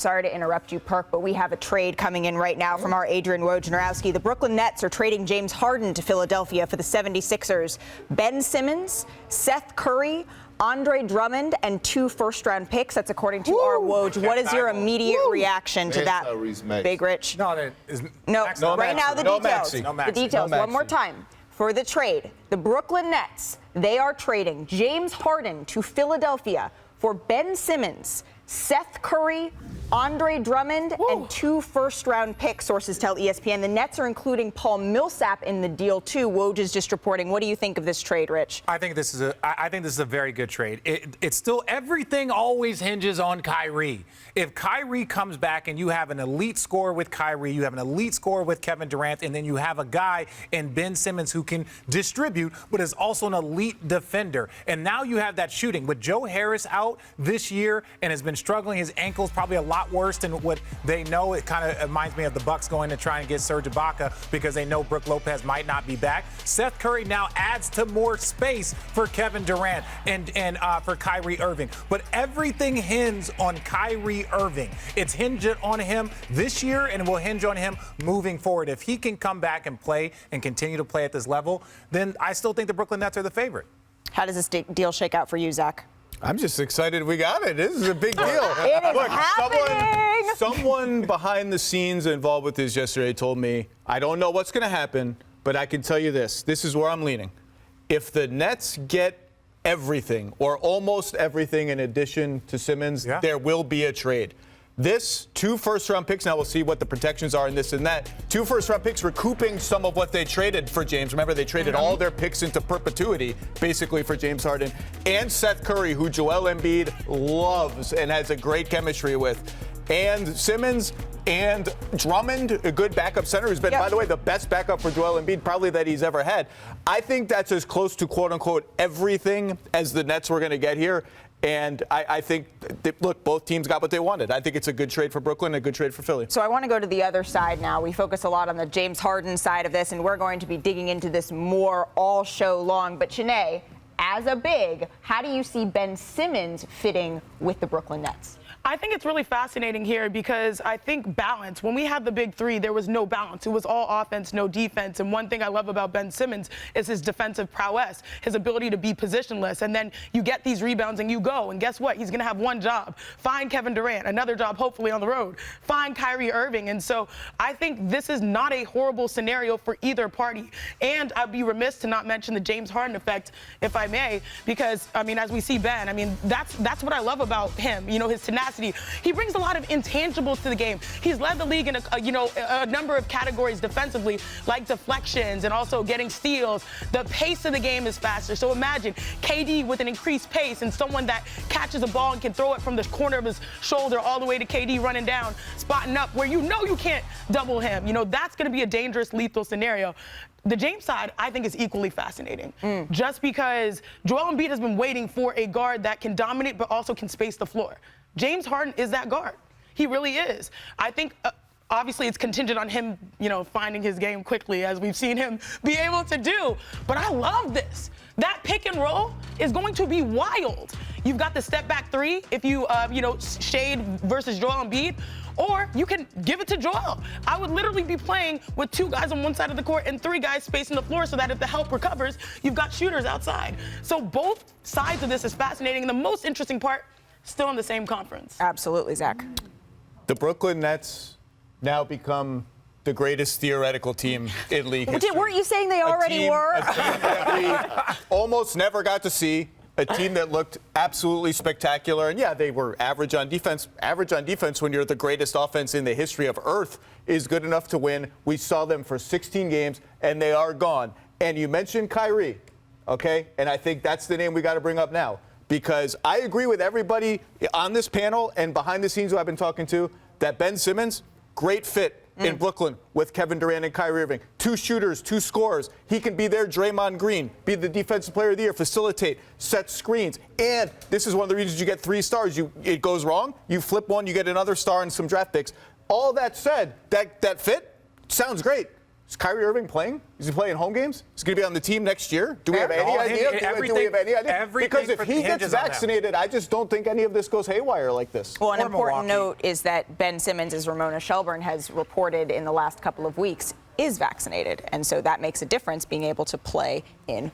Sorry to interrupt you, Perk, but we have a trade coming in right now from our Adrian Wojnarowski. The Brooklyn Nets are trading James Harden to Philadelphia for the 76ers. Ben Simmons, Seth Curry, Andre Drummond, and 2 first-round picks. That's according to our Woj. What is your immediate reaction to that, Big Rich? No, that is no. Right now, the details. The details. One more time. For the trade, the Brooklyn Nets, they are trading James Harden to Philadelphia for Ben Simmons, Seth Curry, Andre Drummond, and 2 first-round picks, sources tell ESPN. The Nets are including Paul Millsap in the deal, too. Woj is just reporting. What do you think of this trade, Rich? I think this is a very good trade. It's still, everything always hinges on Kyrie. If Kyrie comes back and you have an elite scorer with Kyrie, you have an elite scorer with Kevin Durant, and then you have a guy in Ben Simmons who can distribute, but is also an elite defender. And now you have that shooting. With Joe Harris out this year and has been struggling, his ankle's probably a lot worse than what they know. It kind of reminds me of the Bucks going to try and get Serge Ibaka because they know Brook Lopez might not be back. Seth Curry now adds to more space for Kevin Durant and for Kyrie Irving. But everything hinges on Kyrie Irving. It's hinged on him this year and it will hinge on him moving forward. If he can come back and play and continue to play at this level, then I still think the Brooklyn Nets are the favorite. How does this deal shake out for you, Zach? I'm just excited we got it. This is a big deal. It is happening. Someone behind the scenes involved with this yesterday told me, I don't know what's going to happen, but I can tell you this. This is where I'm leaning. If the Nets get everything or almost everything in addition to Simmons, there will be a trade. This 2 first-round picks, now we'll see what the protections are in this and that. 2 first-round picks recouping some of what they traded for James. Remember, they traded all their picks into perpetuity, basically, for James Harden. And Seth Curry, who Joel Embiid loves and has a great chemistry with. And Simmons and Drummond, a good backup center, who's been, by the way, the best backup for Joel Embiid probably that he's ever had. I think that's as close to, quote-unquote, everything as the Nets were going to get here. And I think, look, both teams got what they wanted. I think it's a good trade for Brooklyn, a good trade for Philly. So I want to go to the other side now. We focus a lot on the James Harden side of this, and we're going to be digging into this more all show long. But, Shanae, as a big, how do you see Ben Simmons fitting with the Brooklyn Nets? I think it's really fascinating here because I think balance. When we had the big 3, there was no balance. It was all offense, no defense. And one thing I love about Ben Simmons is his defensive prowess, his ability to be positionless. And then you get these rebounds and you go. And guess what? He's going to have one job. Find Kevin Durant. Another job, hopefully, on the road. Find Kyrie Irving. And so I think this is not a horrible scenario for either party. And I'd be remiss to not mention the James Harden effect, if I may, because, I mean, as we see Ben, I mean, that's what I love about him. You know, his tenacity. He brings a lot of intangibles to the game. He's led the league in a number of categories defensively, like deflections and also getting steals. The pace of the game is faster. So imagine KD with an increased pace and someone that catches a ball and can throw it from the corner of his shoulder all the way to KD running down, spotting up where you know you can't double him. You know, that's going to be a dangerous, lethal scenario. The James side, I think, is equally fascinating. Just because Joel Embiid has been waiting for a guard that can dominate but also can space the floor. James Harden is that guard. He really is. I think, obviously, it's contingent on him, finding his game quickly, as we've seen him be able to do. But I love this. That pick and roll is going to be wild. You've got the step back 3 if you, shade versus Joel Embiid. Or you can give it to Joel. I would literally be playing with 2 guys on one side of the court and 3 guys spacing the floor so that if the help recovers, you've got shooters outside. So both sides of this is fascinating. And the most interesting part, still in the same conference. Absolutely, Zach. The Brooklyn Nets now become the greatest theoretical team in league history. Weren't you saying they already were? A team that we almost never got to see. A team that looked absolutely spectacular. And, yeah, they were average on defense. Average on defense when you're the greatest offense in the history of Earth is good enough to win. We saw them for 16 games, and they are gone. And you mentioned Kyrie, okay? And I think that's the name we got to bring up now. Because I agree with everybody on this panel and behind the scenes who I've been talking to that Ben Simmons, great fit in Brooklyn with Kevin Durant and Kyrie Irving. 2 shooters, 2 scorers. He can be there, Draymond Green, be the defensive player of the year, facilitate, set screens. And this is one of the reasons you get 3 stars. It goes wrong, you flip one, you get another star and some draft picks. All that said, that fit sounds great. Is Kyrie Irving playing? Is he playing home games? Is he going to be on the team next year? Do we have any All idea? hinge- Do we have any idea? everything Because if for- he gets hinges on them. vaccinated, I just don't think any of this goes haywire like this. Well, an Or important Milwaukee. note is that Ben Simmons, as Ramona Shelburne has reported in the last couple of weeks, is vaccinated. And so that makes a difference being able to play in